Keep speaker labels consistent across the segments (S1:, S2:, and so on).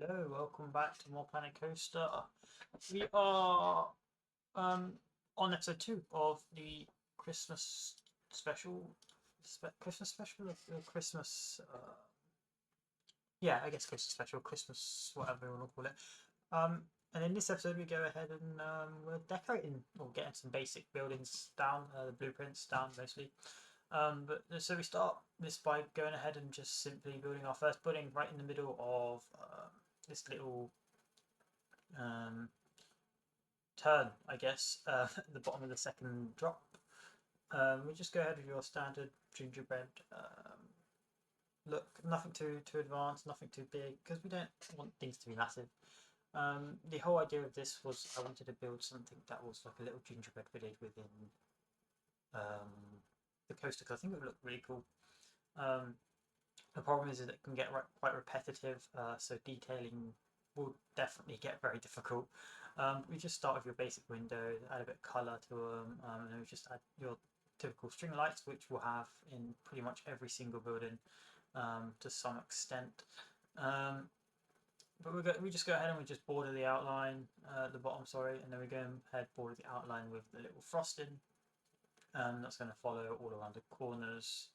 S1: Hello, welcome back to more Planet Coaster. We are um, on episode 2 of the Christmas special. Christmas special? Christmas. Yeah, I guess Christmas special, Christmas, whatever you want to call it. And in this episode, we go ahead and we're decorating or getting some basic buildings down, the blueprints down mostly. So we start this by going ahead and just simply building our first building right in the middle of this little um, turn, I guess, at the bottom of the second drop. We just go ahead with your standard gingerbread look, nothing too advanced, nothing too big, because we don't want things to be massive. The whole idea of this was I wanted to build something that was like a little gingerbread village within um, the coaster, because I think it would look really cool. Um, the problem is that it can get quite repetitive, so detailing will definitely get very difficult. We just start with your basic windows, add a bit of colour to them, and then we just add your typical string lights, which we'll have in pretty much every single building to some extent. But we just go ahead and we just border the outline, the bottom, sorry, and then we go ahead border the outline with the little frosting. That's going to follow all around the corners.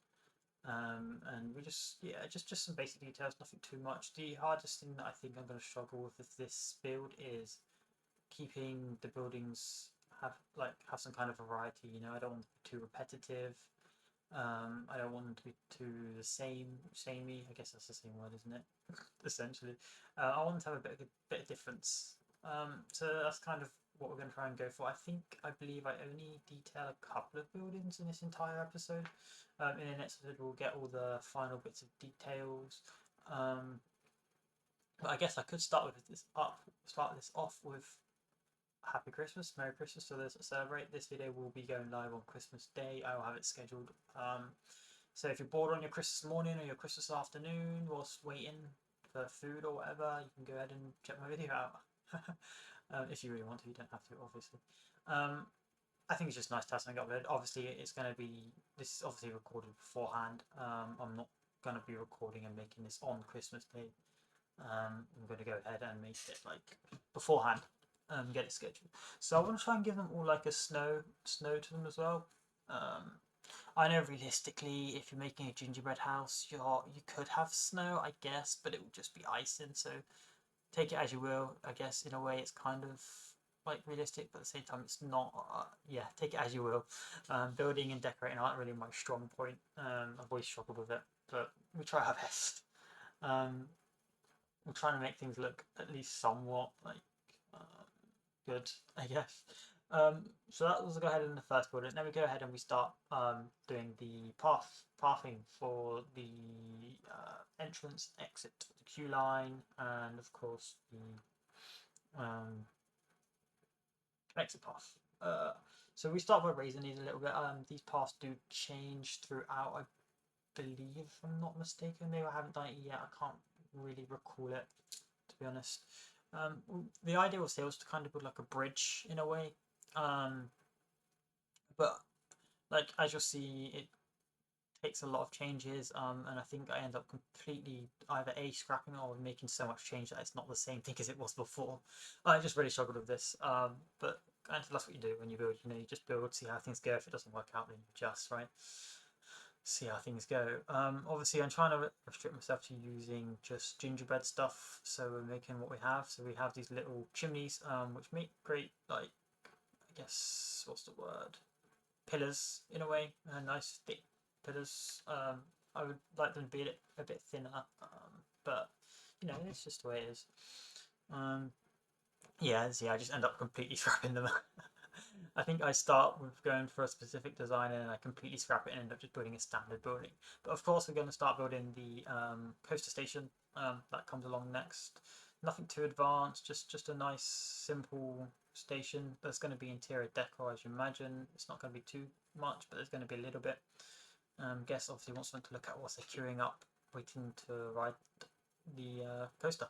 S1: And we just, yeah, just some basic details, nothing too much. The hardest thing that I think I'm going to struggle with this build is keeping the buildings have some kind of variety. You know, I don't want to be too repetitive. I don't want them to be too the samey. I guess that's the same word, isn't it? Essentially, I want to have a bit of difference. So that's kind of what we're going to try and go for. I believe I only detail a couple of buildings in this entire episode. In the next episode, we'll get all the final bits of details. But I guess I could start this off with Happy Christmas, Merry Christmas to those that celebrate. This video will be going live on Christmas Day. I will have it scheduled. So if you're bored on your Christmas morning or your Christmas afternoon whilst waiting for food or whatever, you can go ahead and check my video out. If you really want to, you don't have to, obviously. I think it's just nice to have something uploaded. Obviously, this is obviously recorded beforehand. I'm not going to be recording and making this on Christmas Day. I'm going to go ahead and make it like beforehand. Get it scheduled. So I want to try and give them all like a snow to them as well. I know realistically, if you're making a gingerbread house, you could have snow, I guess, but it would just be icing. So take it as you will. I guess in a way, it's kind of like realistic, but at the same time, it's not. Yeah, take it as you will. Building and decorating aren't really my strong point. I've always struggled with it, but we try our best. We're trying to make things look at least somewhat like good, I guess. So that was go ahead in the first building. Then we go ahead and we start doing the pathing for the entrance, exit, the queue line, and of course the exit path. So we start by raising these a little bit. These paths do change throughout, I believe, if I'm not mistaken. Maybe I haven't done it yet. I can't really recall it, to be honest. The idea was here was to kind of build like a bridge in a way, but like as you'll see, it takes a lot of changes, and I think I end up completely either scrapping or making so much change that it's not the same thing as it was before. I just really struggled with this, but kind of that's what you do when you build. You know, you just build, see how things go. If it doesn't work out, then you adjust, right? See how things go. Obviously, I'm trying to restrict myself to using just gingerbread stuff, so we're making what we have. So we have these little chimneys, which make great, like, I guess, what's the word? Pillars, in a way, nice thick pillars. I would like them to be a bit thinner, but, you know, it's just the way it is. Yeah, see, I just end up completely scrapping them. I think I start with going for a specific design and I completely scrap it and end up just building a standard building. But of course, we're going to start building the coaster station that comes along next. Nothing too advanced, just a nice, simple station. There's going to be interior decor, as you imagine. It's not going to be too much, but there's going to be a little bit. Guests obviously want something to look at whilst they're queuing up, waiting to ride the coaster.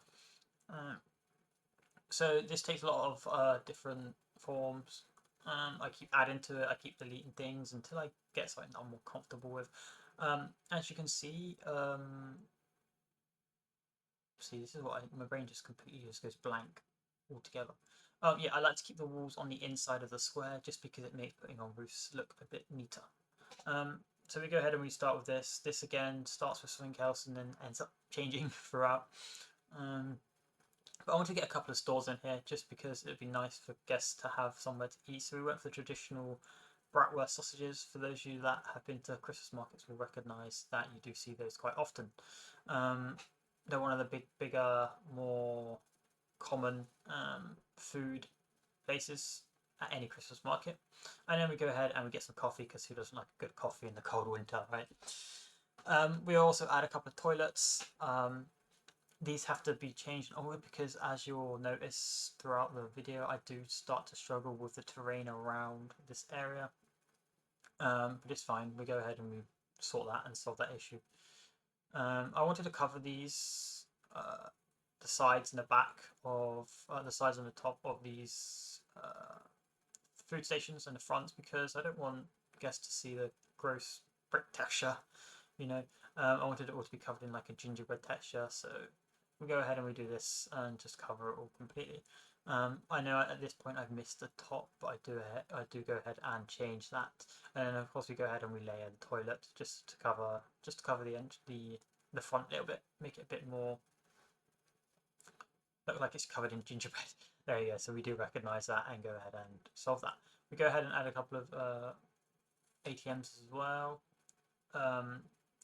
S1: So this takes a lot of different forms. I keep adding to it, I keep deleting things until I get something that I'm more comfortable with. As you can see, see, this is what my brain just completely just goes blank altogether. Oh yeah, I like to keep the walls on the inside of the square just because it makes putting on roofs look a bit neater. So we go ahead and we start with this. This again starts with something else and then ends up changing throughout. But I want to get a couple of stores in here just because it would be nice for guests to have somewhere to eat. So we went for the traditional bratwurst sausages. For those of you that have been to Christmas markets will recognise that you do see those quite often. They're one of the bigger, more common food places at any Christmas market. And then we go ahead and we get some coffee because who doesn't like a good coffee in the cold winter, right? We also add a couple of toilets. These have to be changed over because, as you'll notice throughout the video, I do start to struggle with the terrain around this area. But it's fine. We go ahead and we sort that and solve that issue. I wanted to cover these, the sides and the back of the sides and the top of these food stations and the fronts because I don't want guests to see the gross brick texture. You know, I wanted it all to be covered in like a gingerbread texture, so we go ahead and we do this and just cover it all completely. I know at this point I've missed the top, but I do go ahead and change that, and then of course we go ahead and we layer the toilet just to cover the front a little bit, make it a bit more look like it's covered in gingerbread. There you go. So we do recognise that and go ahead and solve that. We go ahead and add a couple of ATMs as well.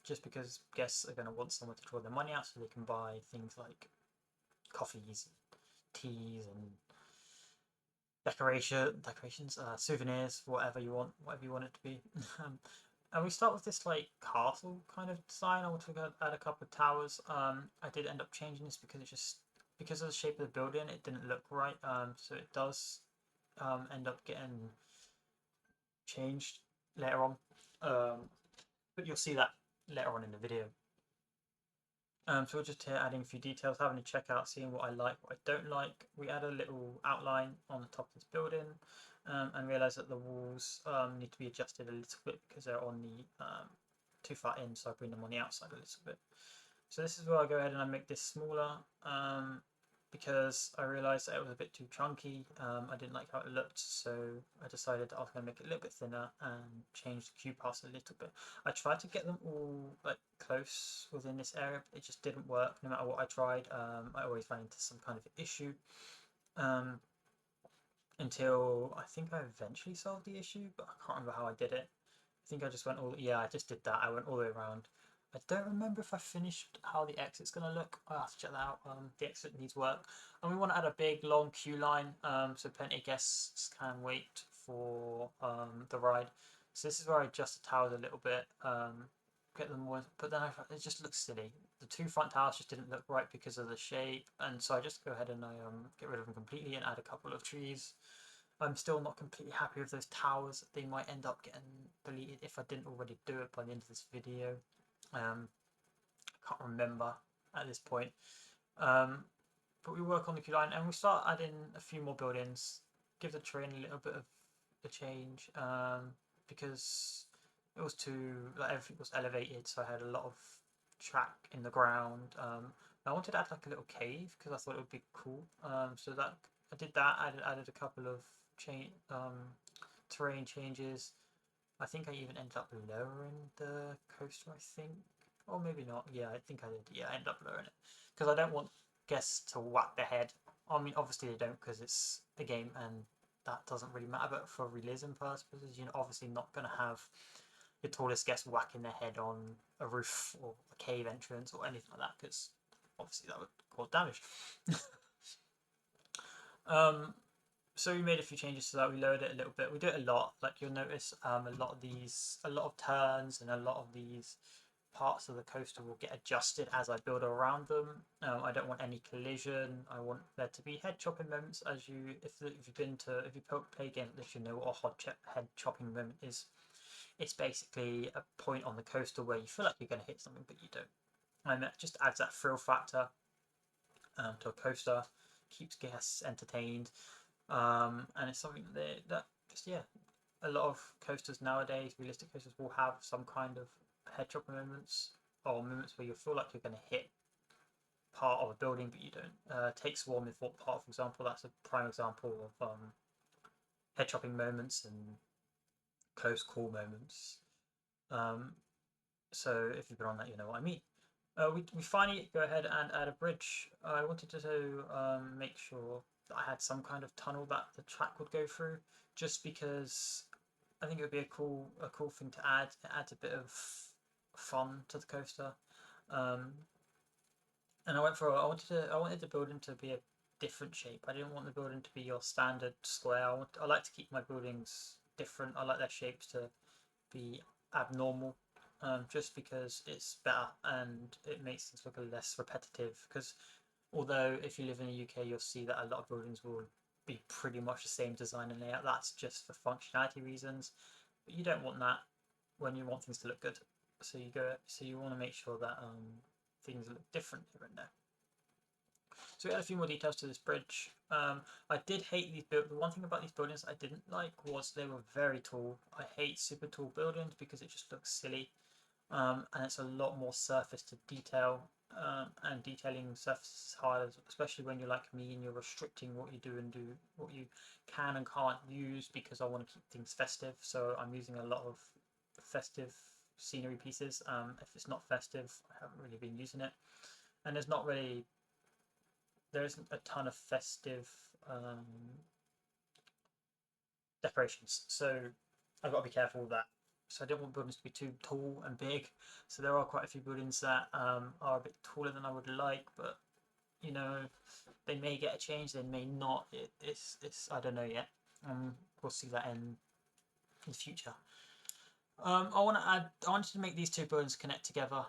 S1: Just because guests are going to want somewhere to draw their money out so they can buy things like coffees, teas, and decorations, souvenirs, whatever you want it to be. And we start with this like castle kind of design. I want to add a couple of towers. I did end up changing this because because of the shape of the building, it didn't look right. So it does end up getting changed later on. But you'll see that later on in the video. So we're just here adding a few details, having a check out, seeing what I like, what I don't like. We add a little outline on the top of this building and realise that the walls need to be adjusted a little bit because they're on the too far in, so I bring them on the outside a little bit. So this is where I go ahead and I make this smaller because I realised that it was a bit too chunky. I didn't like how it looked, so I decided I was going to make it a little bit thinner and change the cube parts a little bit. I tried to get them all like close within this area, but it just didn't work. No matter what I tried, I always ran into some kind of issue. Until I think I eventually solved the issue, but I can't remember how I did it. I think I just went I just did that. I went all the way around. I don't remember if I finished how the exit's going to look. I'll have to check that out. The exit needs work. And we want to add a big long queue line so plenty of guests can wait for the ride. So this is where I adjust the towers a little bit, get them more, but then it just looks silly. The two front towers just didn't look right because of the shape, and so I just go ahead and I get rid of them completely and add a couple of trees. I'm still not completely happy with those towers. They might end up getting deleted if I didn't already do it by the end of this video. I can't remember at this point, but we work on the queue line and we start adding a few more buildings, give the terrain a little bit of a change because it was everything was elevated, so I had a lot of track in the ground. I wanted to add like a little cave because I thought it would be cool, so that I did that. I added a couple of terrain changes. I think I even ended up lowering the coaster, I think. Or maybe not. Yeah, I think I did. Yeah, I ended up lowering it. Because I don't want guests to whack their head. I mean, obviously they don't because it's a game and that doesn't really matter. But for realism purposes, you're obviously not going to have your tallest guest whacking their head on a roof or a cave entrance or anything like that because obviously that would cause damage. So we made a few changes to that. We lowered it a little bit. We do it a lot. Like you'll notice, a lot of turns and a lot of these parts of the coaster will get adjusted as I build around them. I don't want any collision. I want there to be head chopping moments. As you, if you play game, if you know what a head chopping moment is, it's basically a point on the coaster where you feel like you're going to hit something but you don't, and that just adds that thrill factor to a coaster, keeps guests entertained. And it's something that just a lot of coasters nowadays, realistic coasters, will have some kind of head chopping moments or moments where you feel like you're going to hit part of a building, but you don't take swarm with what part. For example, that's a prime example of head chopping moments and close call moments. So if you've been on that, you know what I mean. We finally go ahead and add a bridge. I wanted to make sure that I had some kind of tunnel that the track would go through, just because I think it would be a cool thing to add. It adds a bit of fun to the coaster. And I wanted the building to be a different shape. I didn't want the building to be your standard square. I like to keep my buildings different. I like their shapes to be abnormal, just because it's better and it makes things look less repetitive. Because although if you live in the UK, you'll see that a lot of buildings will be pretty much the same design and layout. That's just for functionality reasons, but you don't want that when you want things to look good. So you want to make sure that things look different here and there. So we add a few more details to this bridge. I did hate these buildings. The one thing about these buildings I didn't like was they were very tall. I hate super tall buildings because it just looks silly. And it's a lot more surface to detail, and detailing surfaces is hard, especially when you're like me and you're restricting what you do and what you can and can't use, because I want to keep things festive. So I'm using a lot of festive scenery pieces. If it's not festive, I haven't really been using it, and there isn't a ton of festive decorations, so I've got to be careful with that. So I don't want buildings to be too tall and big. So there are quite a few buildings that are a bit taller than I would like, but you know, they may get a change, they may not. It's I don't know yet. We'll see that in the future. I wanted to make these two buildings connect together.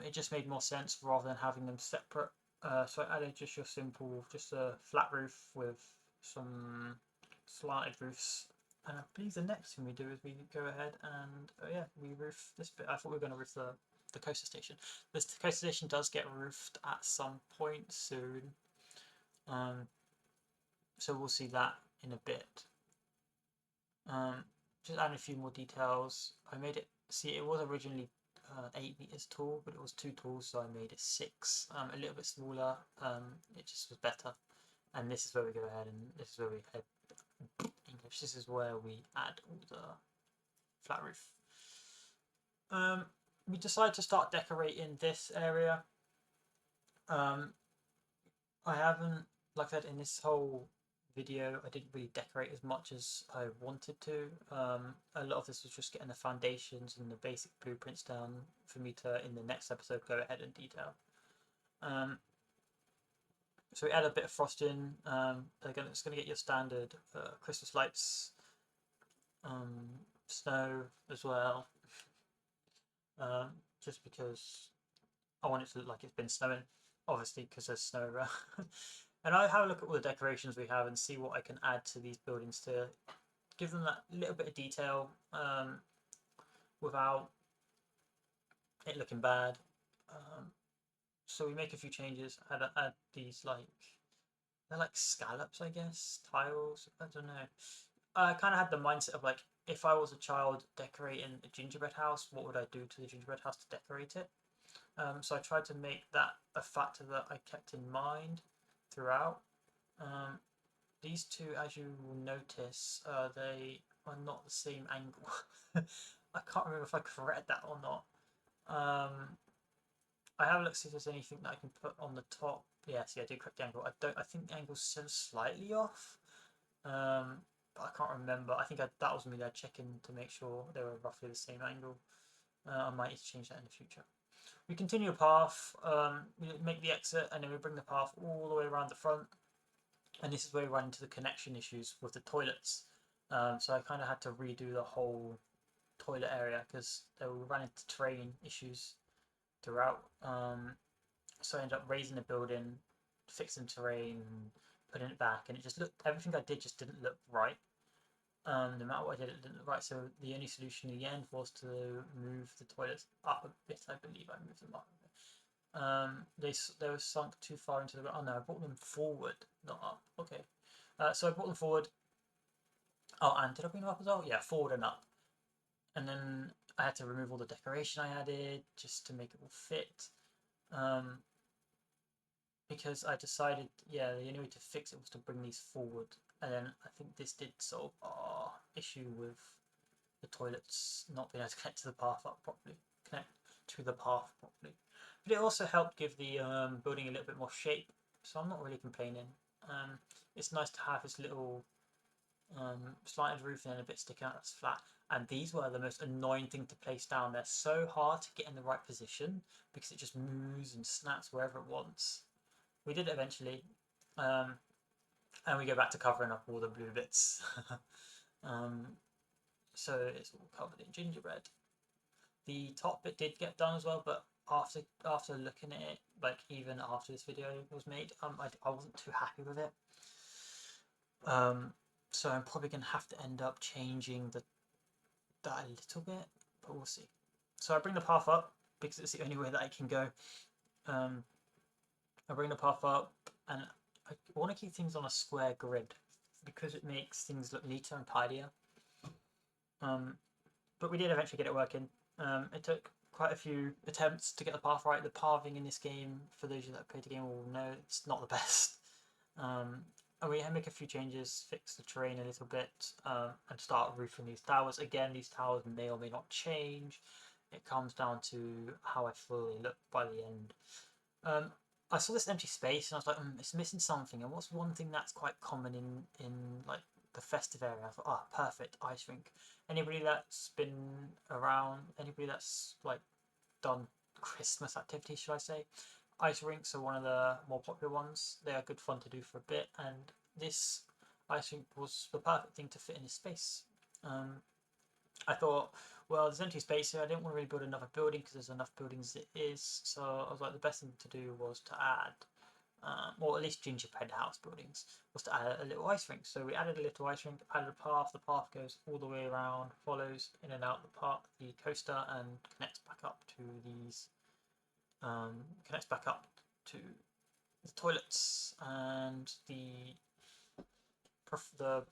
S1: It just made more sense rather than having them separate. So I added just a flat roof with some slanted roofs. And I believe the next thing we do is we go ahead and we roof this bit. I thought we were going to roof the coaster station. This coaster station does get roofed at some point soon. So we'll see that in a bit. Just adding a few more details. I made it. See, it was originally 8 meters tall, but it was too tall, so I made it 6. A little bit smaller. It just was better. And this is where we go ahead, and this is where we head. English. This is where we add all the flat roof. We decided to start decorating this area. I haven't, like I said, in this whole video, I didn't really decorate as much as I wanted to. A lot of this was just getting the foundations and the basic blueprints down for me to, in the next episode, go ahead and detail. So we add a bit of frosting. Again, it's going to get your standard Christmas lights, snow as well, just because I want it to look like it's been snowing, obviously because there's snow around. And I'll have a look at all the decorations we have and see what I can add to these buildings to give them that little bit of detail without it looking bad. So we make a few changes, add these they're like scallops, I guess, tiles, I don't know. I kind of had the mindset of like, if I was a child decorating a gingerbread house, what would I do to the gingerbread house to decorate it? So I tried to make that a factor that I kept in mind throughout. These two, as you will notice, they are not the same angle. I can't remember if I corrected that or not. I have a look see if there's anything that I can put on the top. Yes, yeah, I do correct the angle. I think the angle's still slightly off. But I can't remember. I think that was me there checking to make sure they were roughly the same angle. I might need to change that in the future. We continue a path, we make the exit, and then we bring the path all the way around the front. And this is where we run into the connection issues with the toilets. So I kind of had to redo the whole toilet area because they were running into terrain issues throughout. So I ended up raising the building, fixing terrain, putting it back, and it just looked, everything I did just didn't look right. No matter what I did, it didn't look right. So the only solution in the end was to move the toilets up a bit. I believe I moved them up a bit. They were sunk too far into the ground. Oh no, I brought them forward, not up. Okay. So I brought them forward. Oh, and did I bring them up as well? Yeah, forward and up. And then I had to remove all the decoration I added just to make it all fit. because I decided, yeah, the only way to fix it was to bring these forward, and then I think this did solve our issue with the toilets not being able to connect to the path up properly, connect to the path properly. But it also helped give the building a little bit more shape, so I'm not really complaining. It's nice to have this little slanted roof and then a bit sticking out that's flat. And these were the most annoying thing to place down. They're so hard to get in the right position because it just moves and snaps wherever it wants. We did it eventually, and we go back to covering up all the blue bits. um, so it's all covered in gingerbread. The top bit did get done as well, but after looking at it, like even after this video was made, I wasn't too happy with it. So I'm probably gonna have to end up changing that a little bit, but we'll see. So I bring the path up because it's the only way that I can go. I bring the path up, and I want to keep things on a square grid because it makes things look neater and tidier. But we did eventually get it working. It took quite a few attempts to get the path right. The pathing in this game, for those of you that have played the game will know, it's not the best. And we make a few changes, fix the terrain a little bit, and start roofing these towers. Again, these towers may or may not change. It comes down to how I feel they look by the end. I saw this empty space and I was like, it's missing something. And what's one thing that's quite common in like the festive area? I thought, perfect, ice rink. Anybody that's been around, anybody that's like done Christmas activities, should I say? Ice rinks are one of the more popular ones. They are good fun to do for a bit, and this ice rink was the perfect thing to fit in this space. I thought, well, there's empty space here. I didn't want to really build another building because there's enough buildings as it is. So I was like, the best thing to do was to add, or at least gingerbread house buildings, was to add a little ice rink. So we added a little ice rink, added a path. The path goes all the way around, follows in and out the coaster, and connects back up to these. Connects back up to the toilets and the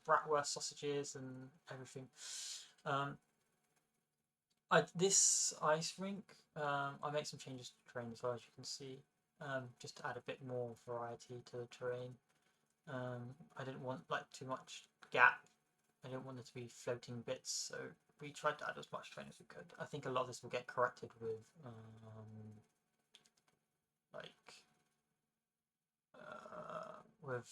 S1: bratwurst sausages and everything. This ice rink, I make some changes to the terrain as well, as you can see, just to add a bit more variety to the terrain. I didn't want like too much gap. I didn't want it to be floating bits, so we tried to add as much terrain as we could. I think a lot of this will get corrected with with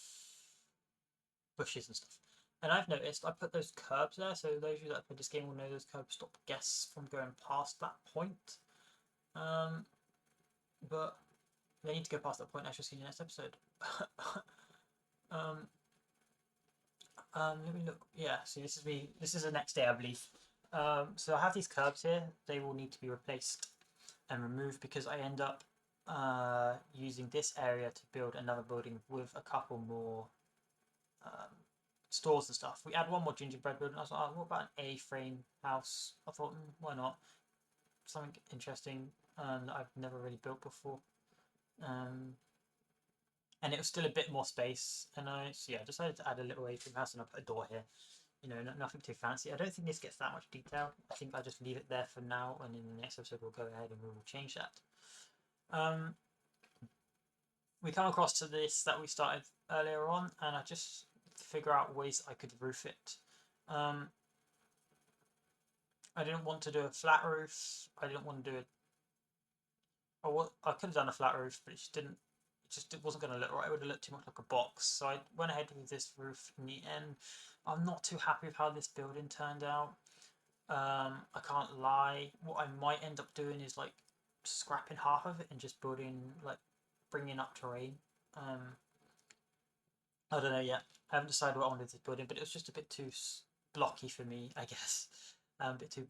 S1: bushes and stuff. And I've noticed I put those curbs there, so those of you that have played this game will know those curbs stop guests from going past that point. But they need to go past that point, as you'll see in the next episode. Let me look. Yeah, see, this is me. This is the next day, I believe. So I have these curbs here. They will need to be replaced and removed because I end up using this area to build another building with a couple more stores and stuff. We add one more gingerbread building. I was like, oh, what about an A-frame house? I thought, why not? Something interesting that I've never really built before. And it was still a bit more space. And I decided to add a little A-frame house, and I put a door here. You know, nothing too fancy. I don't think this gets that much detail. I think I'll just leave it there for now, and in the next episode we'll go ahead and we will change that. We come across to this that we started earlier on, and I just figure out ways I could roof it. I didn't want to do a flat roof. I didn't want to do it. I could have done a flat roof, but it wasn't going to look right. It would have looked too much like a box. So I went ahead with this roof in the end. I'm not too happy with how this building turned out. I can't lie. What I might end up doing is like scrapping half of it and just bringing up terrain. I don't know yet. I haven't decided what I wanted with this building, but it was just a bit too blocky for me, I guess. A bit too.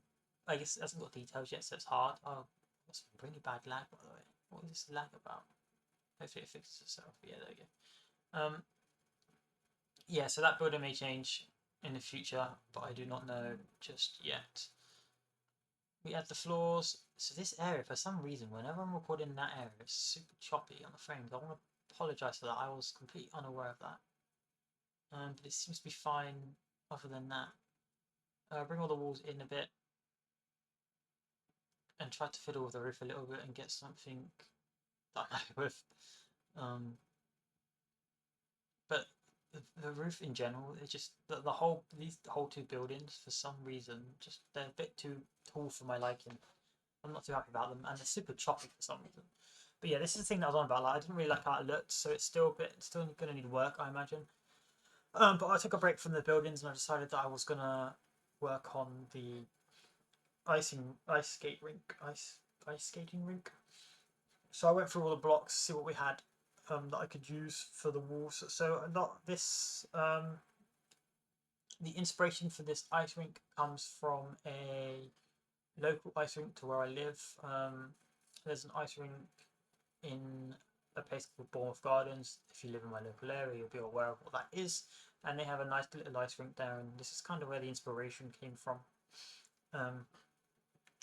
S1: I guess it hasn't got details yet, so it's hard. Oh, that's some really bad lag, by the way. What is this lag about? Hopefully it fixes itself. Yeah, there we go. Yeah, so that building may change in the future, but I do not know just yet. We add the floors. So this area, for some reason, whenever I'm recording in that area, it's super choppy on the frames. I want to apologise for that. I was completely unaware of that. But it seems to be fine other than that. Bring all the walls in a bit and try to fiddle with the roof a little bit and get something that I'm happy with. the roof in general, it's just the whole these whole two buildings for some reason just they're a bit too tall for my liking. I'm not too happy about them, and they're super choppy for some reason. But yeah, this is the thing that I was on about. Like, I didn't really like how it looked, so it's still a bit, still gonna need work, I imagine. But I took a break from the buildings, and I decided that I was gonna work on the ice skating rink. So I went through all the blocks, see what we had that I could use for the walls. So not this. The inspiration for this ice rink comes from a local ice rink to where I live. There's an ice rink in a place called Bournemouth Gardens. If you live in my local area, you'll be aware of what that is. And they have a nice little ice rink there, and this is kind of where the inspiration came from.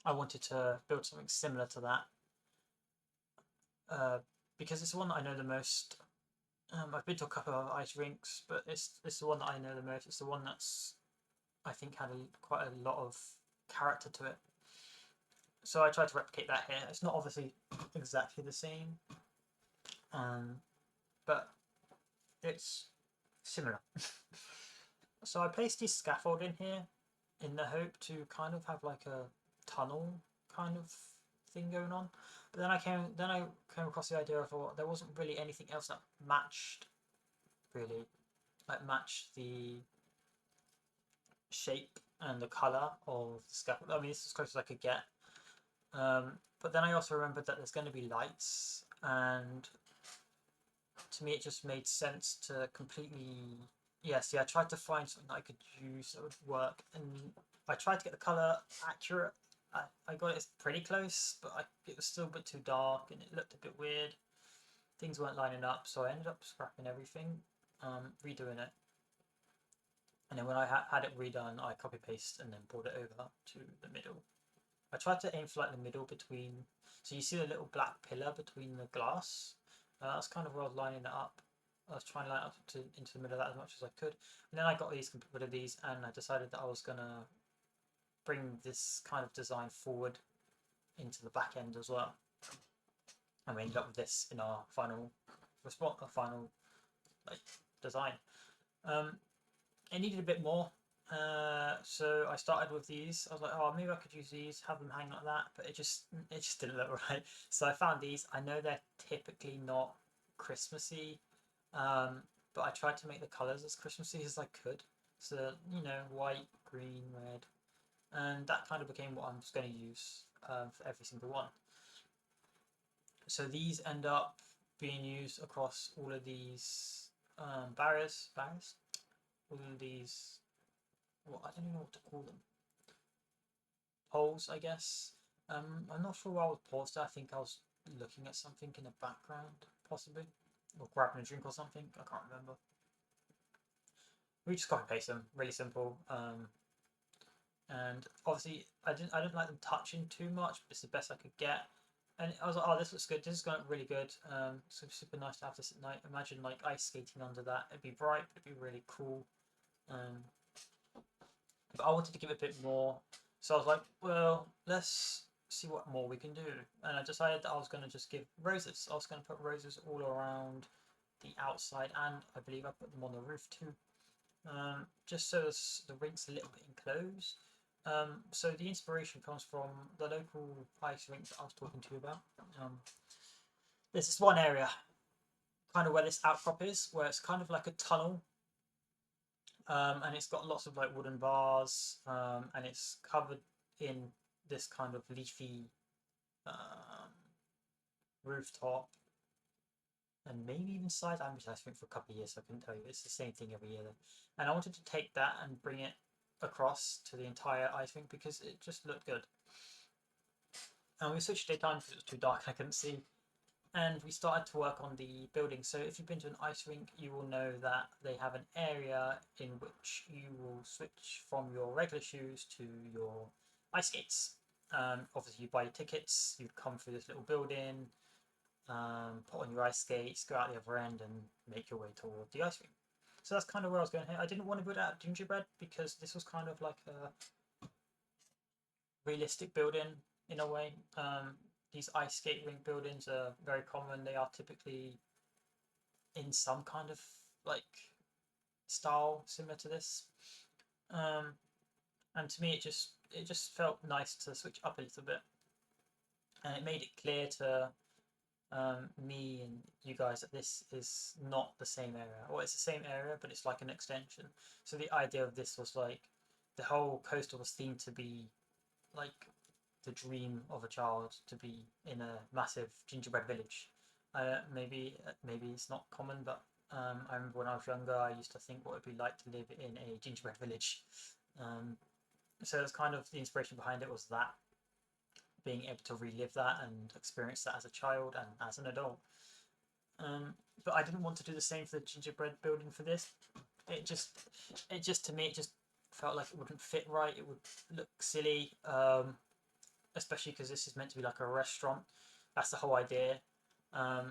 S1: I wanted to build something similar to that because it's the one that I know the most. I've been to a couple of ice rinks, but it's the one that I know the most. It's the one that's I think had quite a lot of character to it. So I tried to replicate that here. It's not obviously exactly the same, but it's similar. So I placed this scaffold in here in the hope to kind of have like a tunnel kind of thing going on. But then I came across the idea of, well, there wasn't really anything else that matched the shape and the color of the scaffold. I mean, this is as close as I could get. But then I also remembered that there's going to be lights, and to me it just made sense to completely. Yes, yeah, I tried to find something that I could use that would work, and I tried to get the color accurate. I got it pretty close, but it was still a bit too dark and it looked a bit weird. Things weren't lining up, so I ended up scrapping everything, redoing it. And then when I had it redone, I copy paste and then brought it over to the middle. I tried to aim for like the middle between, so you see the little black pillar between the glass. That's kind of where I was lining it up. I was trying to line it up into the middle of that as much as I could. And then I got rid of these, and I decided that I was gonna bring this kind of design forward into the back end as well. And we ended up with this in our final like design. It needed a bit more. So I started with these. I was like, oh, maybe I could use these, have them hang like that, but it just didn't look right. So I found these. I know they're typically not Christmassy, but I tried to make the colours as Christmassy as I could. So white, green, red, and that kind of became what I'm just going to use for every single one. So these end up being used across all of these barriers. All of these. Well, I don't even know what to call them. Poles, I guess. I'm not sure why I was paused. I think I was looking at something in the background, possibly, or grabbing a drink or something. I can't remember. We just copy paste them, really simple. And obviously, I didn't like them touching too much, but it's the best I could get. And I was like, oh, this looks good. This is going really good. So super nice to have this at night. Imagine like ice skating under that. It'd be bright. It'd be really cool. But I wanted to give it a bit more, so I was like, well, let's see what more we can do. And I decided that I was going to just give roses. I was going to put roses all around the outside, and I believe I put them on the roof too, just so the rink's a little bit enclosed. So the inspiration comes from the local ice rink that I was talking to you about. There's this one area, kind of where this outcrop is, where it's kind of like a tunnel. And it's got lots of like wooden bars, and it's covered in this kind of leafy rooftop, and maybe even sides. I haven't been ice rink for a couple of years, so I couldn't tell you. It's the same thing every year. And I wanted to take that and bring it across to the entire ice rink because it just looked good. And we switched daytime because it was too dark and I couldn't see. And we started to work on the building. So if you've been to an ice rink, you will know that they have an area in which you will switch from your regular shoes to your ice skates. Obviously, you buy your tickets, you come through this little building, put on your ice skates, go out the other end, and make your way toward the ice rink. So that's kind of where I was going here. I didn't want to build out gingerbread because this was kind of like a realistic building in a way. These ice skate rink buildings are very common. They are typically in some kind of like style similar to this. And to me, it just felt nice to switch up a little bit, and it made it clear to me and you guys that this is not the same area, or it's the same area, but it's like an extension. So the idea of this was like the whole coaster was themed to be like the dream of a child to be in a massive gingerbread village. Maybe it's not common, but I remember when I was younger, I used to think what it would be like to live in a gingerbread village. Um, so it's kind of the inspiration behind it was that, being able to relive that and experience that as a child and as an adult. But I didn't want to do the same for the gingerbread building for this. It just to me, it just felt like it wouldn't fit right. It would look silly, especially because this is meant to be like a restaurant. That's the whole idea.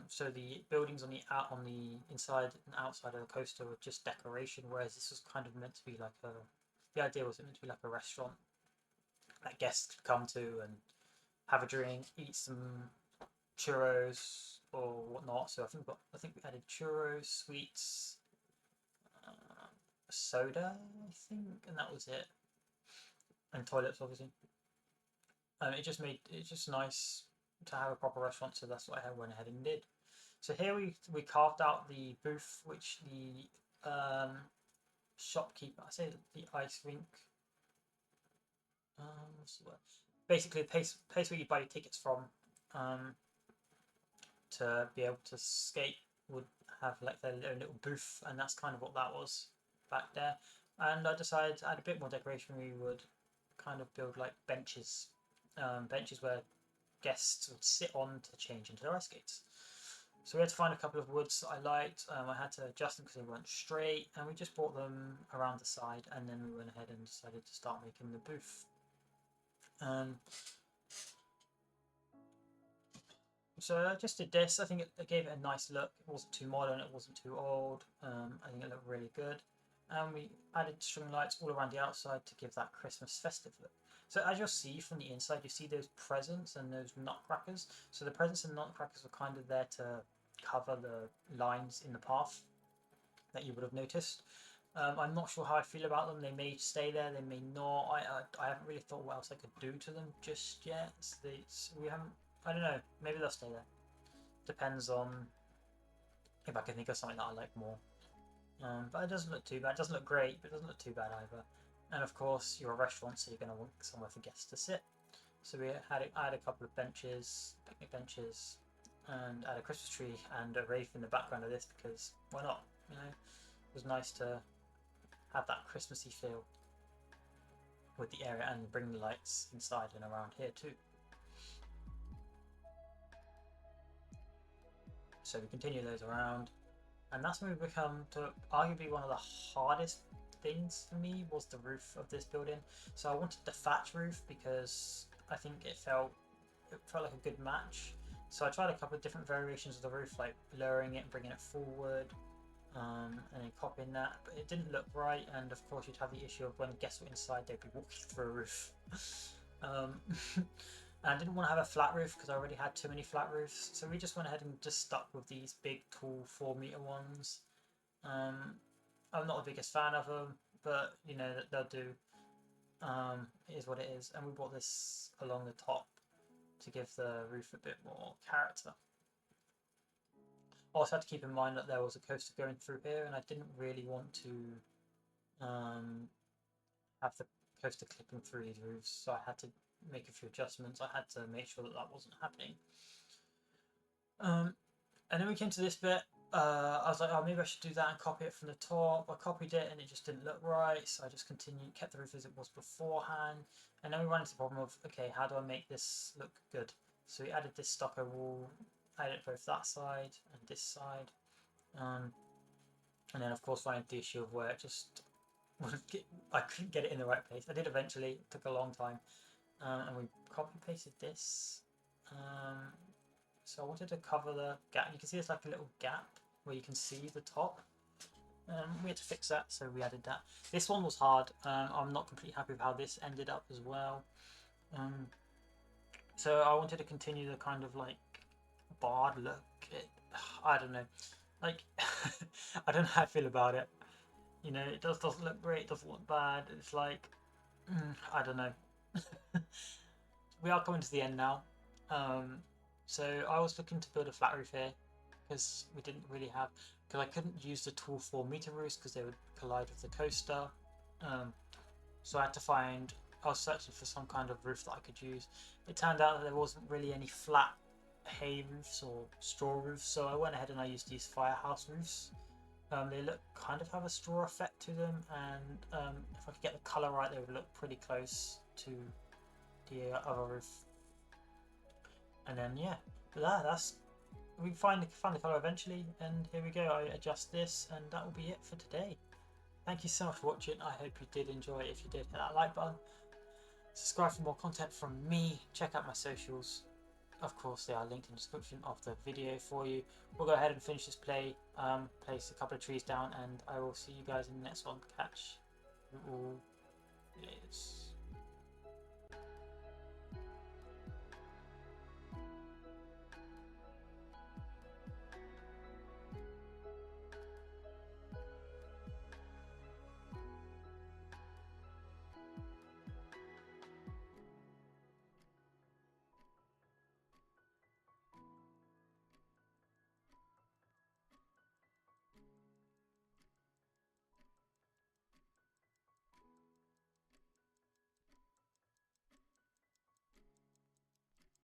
S1: So the buildings on the inside and outside of the coaster were just decoration, whereas this was kind of meant to be like a. The idea was meant to be like a restaurant that guests could come to and have a drink, eat some churros or whatnot. So I think we added churros, sweets, soda, I think, and that was it, and toilets, obviously. It just nice to have a proper restaurant, so that's what I went ahead and did. So here we carved out the booth, which the shopkeeper, I say the ice rink, what's the word? Basically the place where you buy your tickets from, to be able to skate, would have like their own little booth, and that's kind of what that was back there. And I decided to add a bit more decoration. We would kind of build like benches, benches where guests would sit on to change into their ice skates. So we had to find a couple of woods that I liked. I had to adjust them because they weren't straight, and we just brought them around the side, and then we went ahead and decided to start making the booth. So I just did this. I think it gave it a nice look. It wasn't too modern, it wasn't too old. I think it looked really good. And we added string lights all around the outside to give that Christmas festive look. So as you'll see from the inside, you see those presents and those nutcrackers. So the presents and nutcrackers were kind of there to cover the lines in the path that you would have noticed. I'm not sure how I feel about them. They may stay there, they may not. I haven't really thought what else I could do to them just yet. We haven't. I don't know. Maybe they'll stay there. Depends on if I can think of something that I like more. But it doesn't look too bad. It doesn't look great, but it doesn't look too bad either. And of course, you're a restaurant, so you're going to want somewhere for guests to sit. So I had a couple of benches, picnic benches, and I had a Christmas tree and a wreath in the background of this because why not? You know, it was nice to have that Christmassy feel with the area and bring the lights inside and around here too. So we continue those around, and that's when we become to arguably one of the hardest things for me was the roof of this building. So I wanted the thatch roof because I think it felt like a good match. So I tried a couple of different variations of the roof, like lowering it and bringing it forward, and then copying that, but it didn't look right. And of course, you'd have the issue of when guests were inside, they'd be walking through a roof. And I didn't want to have a flat roof because I already had too many flat roofs, so we just went ahead and just stuck with these big, tall 4-meter ones. I'm not the biggest fan of them, but you know that they'll do. It is what it is, and we brought this along the top to give the roof a bit more character. Also had to keep in mind that there was a coaster going through here, and I didn't really want to have the coaster clipping through these roofs, so I had to make a few adjustments. I had to make sure that that wasn't happening. And then we came to this bit. I was like, oh, maybe I should do that and copy it from the top. I copied it and it just didn't look right, so I just continued, kept the roof as it was beforehand. And then we ran into the problem of, okay, how do I make this look good? So we added this stucco wall, added both that side and this side. And then of course ran into the issue of where it just I couldn't get it in the right place. I did eventually, it took a long time. And we copy pasted this. So I wanted to cover the gap. You can see there's like a little gap where you can see the top. We had to fix that, so we added that. This one was hard. I'm not completely happy with how this ended up as well. So I wanted to continue the kind of like barred look. I don't know. Like, I don't know how I feel about it. You know, it doesn't look great, doesn't look bad. It's like, I don't know. We are coming to the end now. So I was looking to build a flat roof here because we didn't really have, because I couldn't use the tool for meter roofs because they would collide with the coaster. So I had to find, I was searching for some kind of roof that I could use. It turned out that there wasn't really any flat hay roofs or straw roofs, so I went ahead and I used these firehouse roofs. They look kind of have a straw effect to them, and if I could get the colour right, they would look pretty close to the other roof. And then yeah, but that's we find the colour eventually, and here we go. I adjust this, and that will be it for today. Thank you so much for watching. I hope you did enjoy it. If you did, hit that like button. Subscribe for more content from me. Check out my socials. Of course, they are linked in the description of the video for you. We'll go ahead and finish this play, place a couple of trees down, and I will see you guys in the next one. Catch you all later.